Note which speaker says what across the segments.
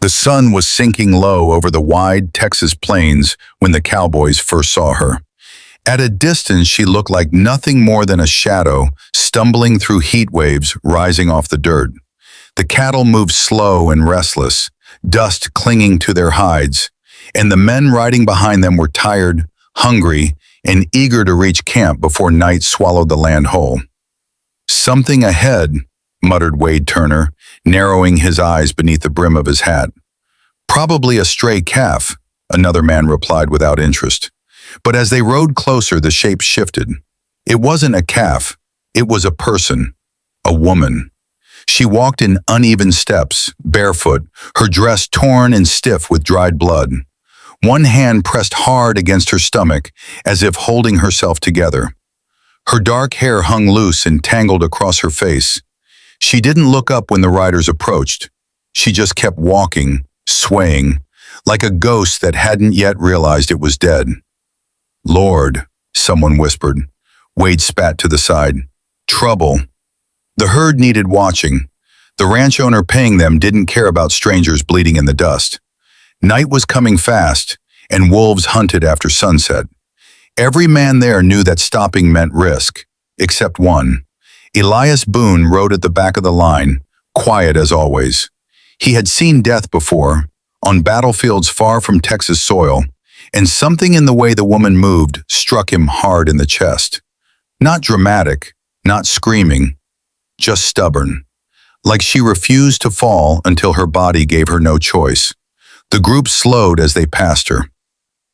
Speaker 1: The sun was sinking low over the wide Texas plains when the cowboys first saw her. At a distance, she looked like nothing more than a shadow stumbling through heat waves rising off the dirt. The cattle moved slow and restless, dust clinging to their hides, and the men riding behind them were tired, hungry, and eager to reach camp before night swallowed the land whole. "Something ahead," muttered Wade Turner, narrowing his eyes beneath the brim of his hat. "Probably a stray calf," another man replied without interest. But as they rode closer, the shape shifted. It wasn't a calf, it was a person, a woman. She walked in uneven steps, barefoot, her dress torn and stiff with dried blood. One hand pressed hard against her stomach, as if holding herself together. Her dark hair hung loose and tangled across her face. She didn't look up when the riders approached. She just kept walking, swaying, like a ghost that hadn't yet realized it was dead. "Lord," someone whispered. Wade spat to the side. "Trouble." The herd needed watching. The ranch owner paying them didn't care about strangers bleeding in the dust. Night was coming fast, and wolves hunted after sunset. Every man there knew that stopping meant risk, except one. Elias Boone rode at the back of the line, quiet as always. He had seen death before, on battlefields far from Texas soil, and something in the way the woman moved struck him hard in the chest. Not dramatic, not screaming, just stubborn. Like she refused to fall until her body gave her no choice. The group slowed as they passed her.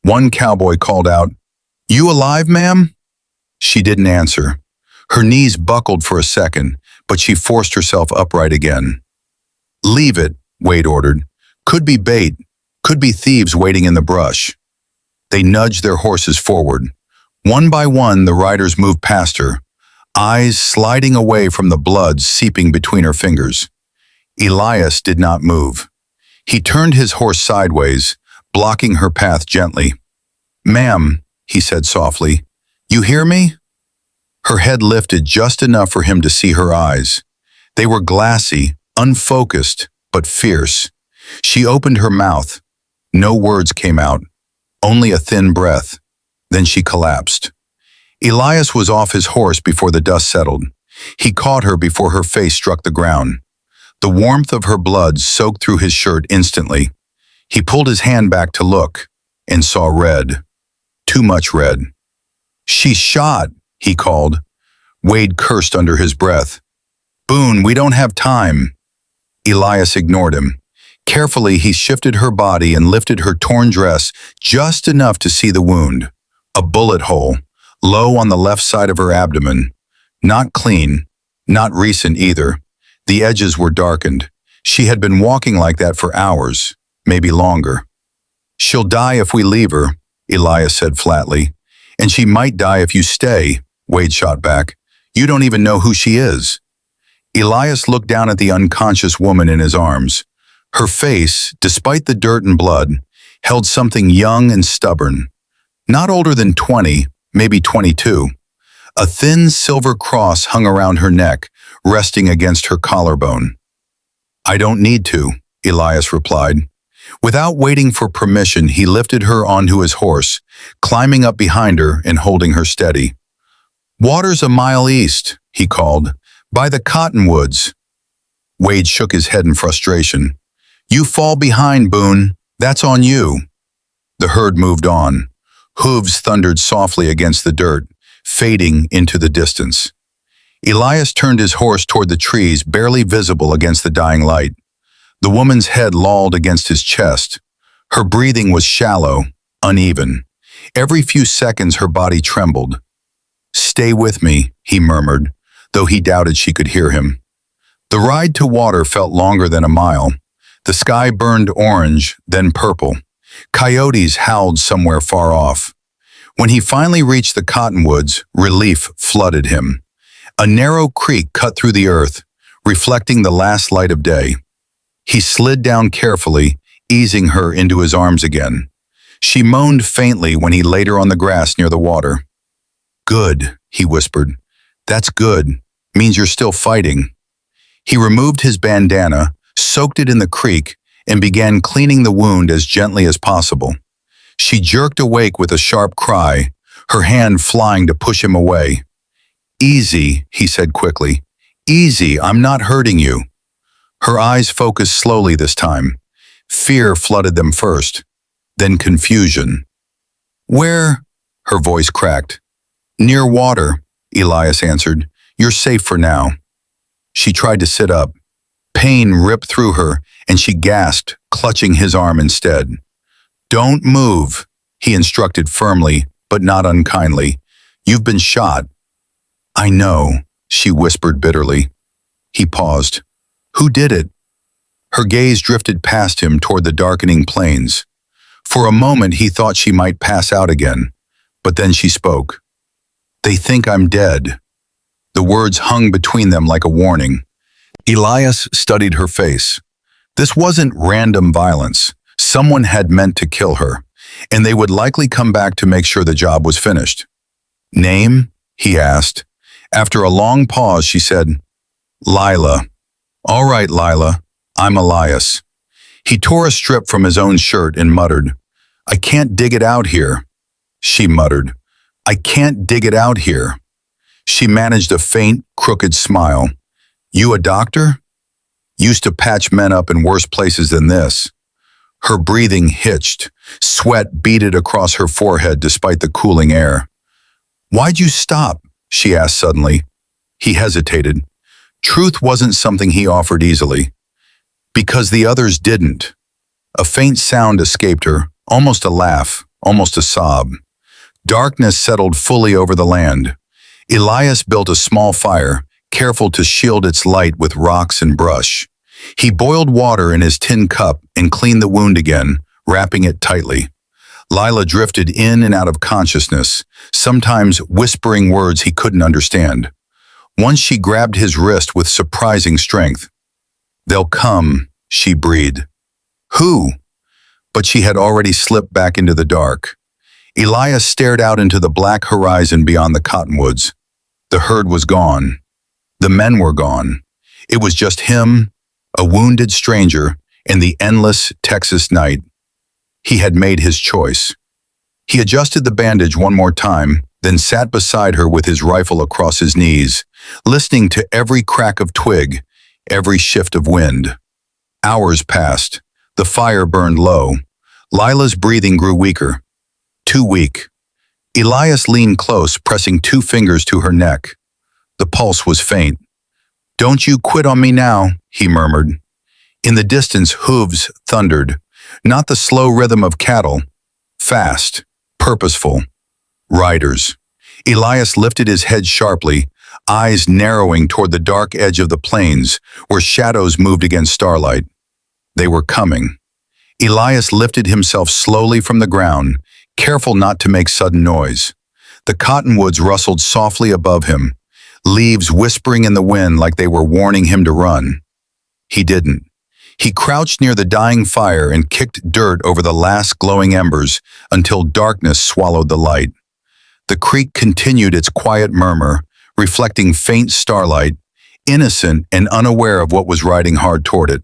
Speaker 1: One cowboy called out, "You alive, ma'am?" She didn't answer. Her knees buckled for a second, but she forced herself upright again. "Leave it," Wade ordered. "Could be bait, could be thieves waiting in the brush." They nudged their horses forward. One by one, the riders moved past her, eyes sliding away from the blood seeping between her fingers. Elias did not move. He turned his horse sideways, blocking her path gently. "Ma'am," he said softly, "you hear me?" Her head lifted just enough for him to see her eyes. They were glassy, unfocused, but fierce. She opened her mouth. No words came out, only a thin breath. Then she collapsed. Elias was off his horse before the dust settled. He caught her before her face struck the ground. The warmth of her blood soaked through his shirt instantly. He pulled his hand back to look and saw red. Too much red. "She's shot," he called. Wade cursed under his breath. "Boone, we don't have time." Elias ignored him. Carefully, he shifted her body and lifted her torn dress just enough to see the wound. A bullet hole, low on the left side of her abdomen. Not clean, not recent either. The edges were darkened. She had been walking like that for hours, maybe longer. "She'll die if we leave her," Elias said flatly. "And she might die if you stay," Wade shot back. "You don't even know who she is." Elias looked down at the unconscious woman in his arms. Her face, despite the dirt and blood, held something young and stubborn. Not older than 20, maybe 22. A thin silver cross hung around her neck, resting against her collarbone. "I don't need to," Elias replied. Without waiting for permission, he lifted her onto his horse, climbing up behind her and holding her steady. "Water's a mile east," he called, "by the cottonwoods." Wade shook his head in frustration. "You fall behind, Boone. That's on you." The herd moved on. Hooves thundered softly against the dirt, fading into the distance. Elias turned his horse toward the trees, barely visible against the dying light. The woman's head lolled against his chest. Her breathing was shallow, uneven. Every few seconds her body trembled. "Stay with me," he murmured, though he doubted she could hear him. The ride to water felt longer than a mile. The sky burned orange, then purple. Coyotes howled somewhere far off. When he finally reached the cottonwoods, relief flooded him. A narrow creek cut through the earth, reflecting the last light of day. He slid down carefully, easing her into his arms again. She moaned faintly when he laid her on the grass near the water. "Good," he whispered. "That's good. Means you're still fighting." He removed his bandana, soaked it in the creek, and began cleaning the wound as gently as possible. She jerked awake with a sharp cry, her hand flying to push him away. "Easy," he said quickly. "Easy, I'm not hurting you." Her eyes focused slowly this time. Fear flooded them first, then confusion. "Where?" Her voice cracked. "Near water," Elias answered. "You're safe for now." She tried to sit up. Pain ripped through her, and she gasped, clutching his arm instead. "Don't move," he instructed firmly, but not unkindly. "You've been shot." "I know," she whispered bitterly. He paused. "Who did it?" Her gaze drifted past him toward the darkening plains. For a moment he thought she might pass out again, but then she spoke. "They think I'm dead." The words hung between them like a warning. Elias studied her face. This wasn't random violence. Someone had meant to kill her, and they would likely come back to make sure the job was finished. "Name?" he asked. After a long pause, she said, "Lila." "All right, Lila, I'm Elias." He tore a strip from his own shirt and muttered, "I can't dig it out here." She muttered, "I can't dig it out here." She managed a faint, crooked smile. "You a doctor?" "Used to patch men up in worse places than this." Her breathing hitched. Sweat beaded across her forehead despite the cooling air. "Why'd you stop?" she asked suddenly. He hesitated. Truth wasn't something he offered easily. "Because the others didn't." A faint sound escaped her, almost a laugh, almost a sob. Darkness settled fully over the land. Elias built a small fire, careful to shield its light with rocks and brush. He boiled water in his tin cup and cleaned the wound again, wrapping it tightly. Lila drifted in and out of consciousness, sometimes whispering words he couldn't understand. Once she grabbed his wrist with surprising strength. "They'll come," she breathed. "Who?" But she had already slipped back into the dark. Elias stared out into the black horizon beyond the cottonwoods. The herd was gone. The men were gone. It was just him, a wounded stranger, and the endless Texas night. He had made his choice. He adjusted the bandage one more time, then sat beside her with his rifle across his knees, listening to every crack of twig, every shift of wind. Hours passed. The fire burned low. Lila's breathing grew weaker. Too weak. Elias leaned close, pressing 2 fingers to her neck. The pulse was faint. "Don't you quit on me now," he murmured. In the distance, hooves thundered, not the slow rhythm of cattle. Fast, purposeful. Riders. Elias lifted his head sharply, eyes narrowing toward the dark edge of the plains, where shadows moved against starlight. They were coming. Elias lifted himself slowly from the ground, careful not to make sudden noise. The cottonwoods rustled softly above him, leaves whispering in the wind like they were warning him to run. He didn't. He crouched near the dying fire and kicked dirt over the last glowing embers until darkness swallowed the light. The creek continued its quiet murmur, reflecting faint starlight, innocent and unaware of what was riding hard toward it.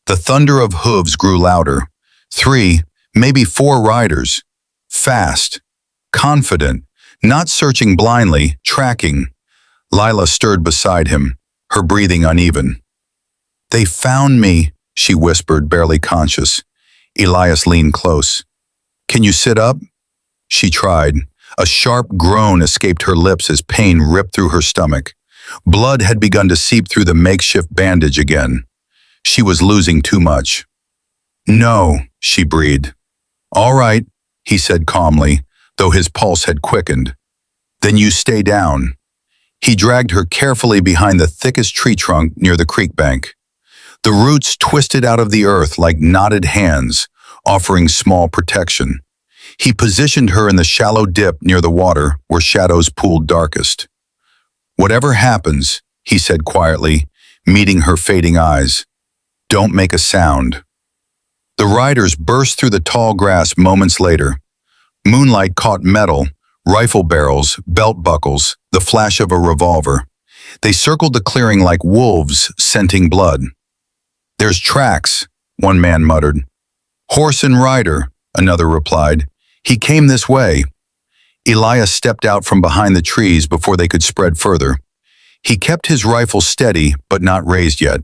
Speaker 1: The thunder of hooves grew louder. 3, maybe 4 riders. Fast, confident, not searching blindly, tracking. Lila stirred beside him, her breathing uneven. "They found me," she whispered, barely conscious. Elias leaned close. "Can you sit up?" She tried. A sharp groan escaped her lips as pain ripped through her stomach. Blood had begun to seep through the makeshift bandage again. She was losing too much. "No," she breathed. "All right," he said calmly, though his pulse had quickened. "Then you stay down." He dragged her carefully behind the thickest tree trunk near the creek bank. The roots twisted out of the earth like knotted hands, offering small protection. He positioned her in the shallow dip near the water where shadows pooled darkest. "Whatever happens," he said quietly, meeting her fading eyes, "don't make a sound." The riders burst through the tall grass moments later. Moonlight caught metal, rifle barrels, belt buckles, the flash of a revolver. They circled the clearing like wolves scenting blood. "There's tracks," one man muttered. Horse and rider, another replied. He came this way. Elias stepped out from behind the trees before they could spread further. He kept his rifle steady, but not raised yet.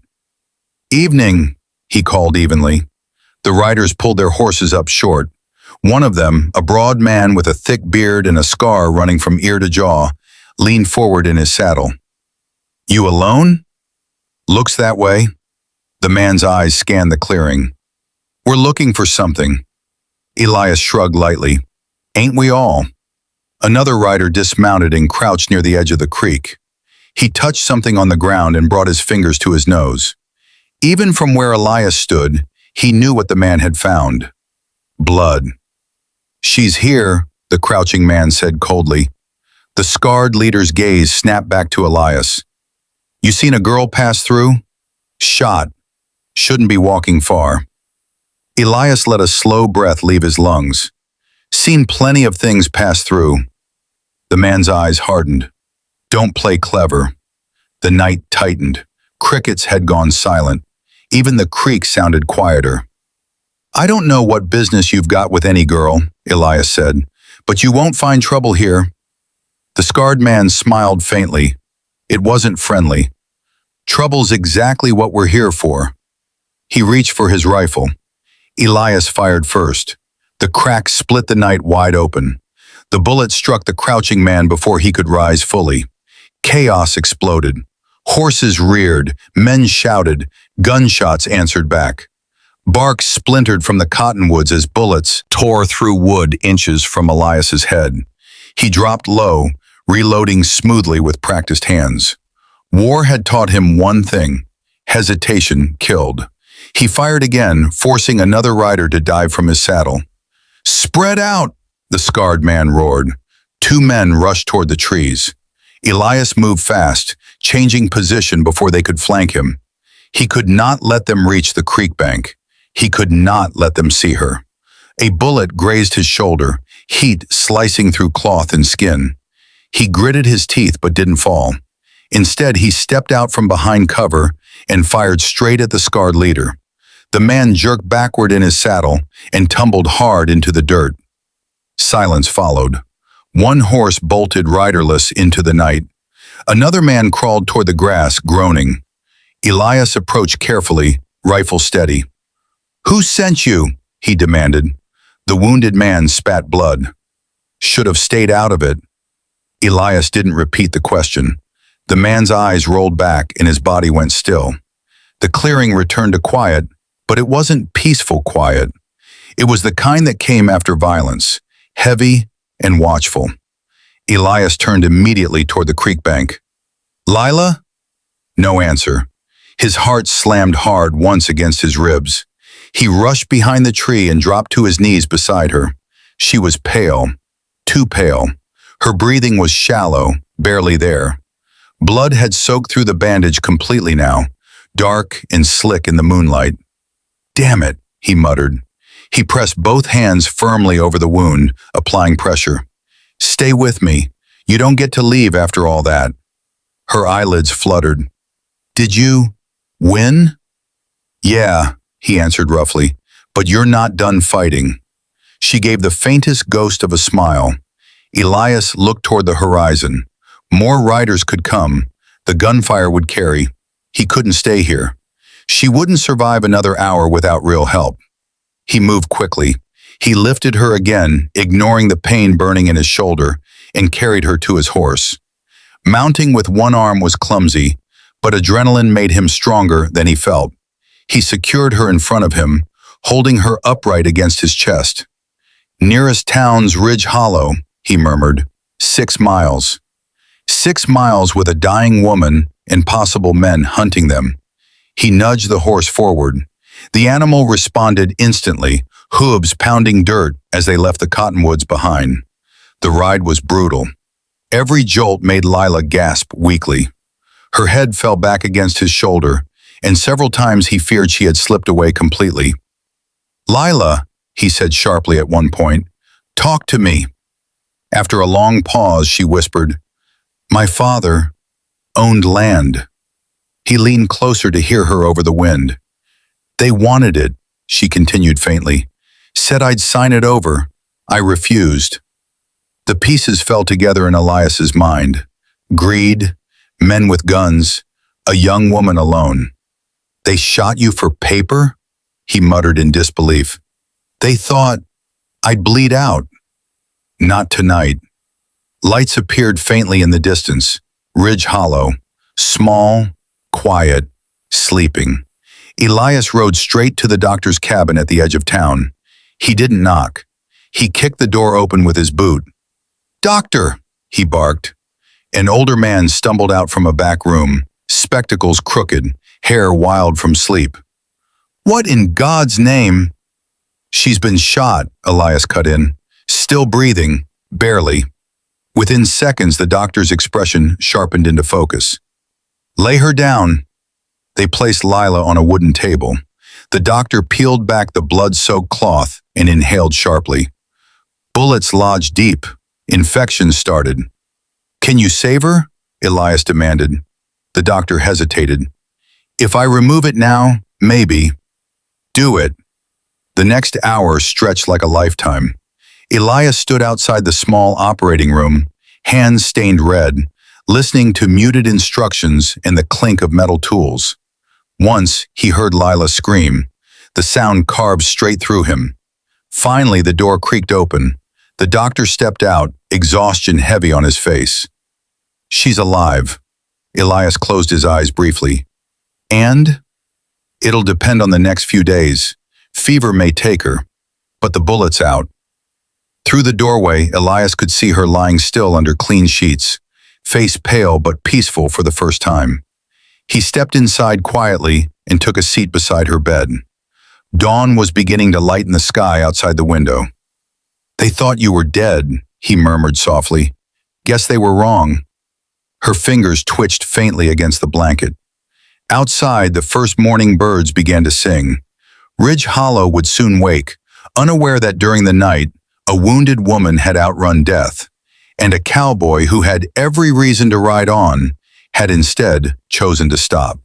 Speaker 1: Evening, he called evenly. The riders pulled their horses up short. One of them, a broad man with a thick beard and a scar running from ear to jaw, leaned forward in his saddle. You alone? Looks that way. The man's eyes scanned the clearing. We're looking for something. Elias shrugged lightly. Ain't we all? Another rider dismounted and crouched near the edge of the creek. He touched something on the ground and brought his fingers to his nose. Even from where Elias stood, he knew what the man had found. Blood. She's here, the crouching man said coldly. The scarred leader's gaze snapped back to Elias. You seen a girl pass through? Shot. Shouldn't be walking far. Elias let a slow breath leave his lungs. Seen plenty of things pass through. The man's eyes hardened. Don't play clever. The night tightened. Crickets had gone silent. Even the creek sounded quieter. I don't know what business you've got with any girl, Elias said, but you won't find trouble here. The scarred man smiled faintly. It wasn't friendly. Trouble's exactly what we're here for. He reached for his rifle. Elias fired first. The crack split the night wide open. The bullet struck the crouching man before he could rise fully. Chaos exploded. Horses reared, men shouted, gunshots answered back. Bark splintered from the cottonwoods as bullets tore through wood inches from Elias's head. He dropped low, reloading smoothly with practiced hands. War had taught him one thing: hesitation killed. He fired again, forcing another rider to dive from his saddle. Spread out, the scarred man roared. Two men rushed toward the trees. Elias moved fast, changing position before they could flank him. He could not let them reach the creek bank. He could not let them see her. A bullet grazed his shoulder, heat slicing through cloth and skin. He gritted his teeth but didn't fall. Instead, he stepped out from behind cover and fired straight at the scarred leader. The man jerked backward in his saddle and tumbled hard into the dirt. Silence followed. One horse bolted riderless into the night. Another man crawled toward the grass, groaning. Elias approached carefully, rifle steady. Who sent you? He demanded. The wounded man spat blood. Should have stayed out of it. Elias didn't repeat the question. The man's eyes rolled back and his body went still. The clearing returned to quiet, but it wasn't peaceful quiet. It was the kind that came after violence, heavy and watchful. Elias turned immediately toward the creek bank. Lila? No answer. His heart slammed hard once against his ribs. He rushed behind the tree and dropped to his knees beside her. She was pale, too pale. Her breathing was shallow, barely there. Blood had soaked through the bandage completely now, dark and slick in the moonlight. Damn it, he muttered. He pressed both hands firmly over the wound, applying pressure. Stay with me. You don't get to leave after all that. Her eyelids fluttered. Did you win? Yeah, he answered roughly, but you're not done fighting. She gave the faintest ghost of a smile. Elias looked toward the horizon. More riders could come. The gunfire would carry. He couldn't stay here. She wouldn't survive another hour without real help. He moved quickly. He lifted her again, ignoring the pain burning in his shoulder, and carried her to his horse. Mounting with one arm was clumsy, but adrenaline made him stronger than he felt. He secured her in front of him, holding her upright against his chest. Nearest town's Ridge Hollow, he murmured. 6 miles. 6 miles with a dying woman and possible men hunting them. He nudged the horse forward. The animal responded instantly, hooves pounding dirt as they left the cottonwoods behind. The ride was brutal. Every jolt made Lila gasp weakly. Her head fell back against his shoulder, and several times he feared she had slipped away completely. Lila, he said sharply at one point, talk to me. After a long pause, she whispered, my father owned land. He leaned closer to hear her over the wind. They wanted it, she continued faintly. Said I'd sign it over. I refused. The pieces fell together in Elias's mind. Greed, men with guns, a young woman alone. They shot you for paper? He muttered in disbelief. They thought I'd bleed out. Not tonight. Lights appeared faintly in the distance. Ridge Hollow. Small, quiet, sleeping. Elias rode straight to the doctor's cabin at the edge of town. He didn't knock. He kicked the door open with his boot. "Doctor!" he barked. An older man stumbled out from a back room, spectacles crooked, hair wild from sleep. "What in God's name?" "She's been shot," Elias cut in. "Still breathing, barely." Within seconds, the doctor's expression sharpened into focus. "Lay her down." They placed Lila on a wooden table. The doctor peeled back the blood-soaked cloth and inhaled sharply. "Bullets lodged deep. Infection started." "Can you save her?" Elias demanded. The doctor hesitated. "If I remove it now, maybe." "Do it." The next hour stretched like a lifetime. Elias stood outside the small operating room, hands stained red, listening to muted instructions and the clink of metal tools. Once, he heard Lila scream. The sound carved straight through him. Finally, the door creaked open. The doctor stepped out, exhaustion heavy on his face. "She's alive." Elias closed his eyes briefly. "And?" "It'll depend on the next few days. Fever may take her, but the bullet's out." Through the doorway, Elias could see her lying still under clean sheets, face pale but peaceful for the first time. He stepped inside quietly and took a seat beside her bed. Dawn was beginning to lighten the sky outside the window. "They thought you were dead," he murmured softly. "Guess they were wrong." Her fingers twitched faintly against the blanket. Outside, the first morning birds began to sing. Ridge Hollow would soon wake, unaware that during the night, a wounded woman had outrun death, and a cowboy who had every reason to ride on had instead chosen to stop.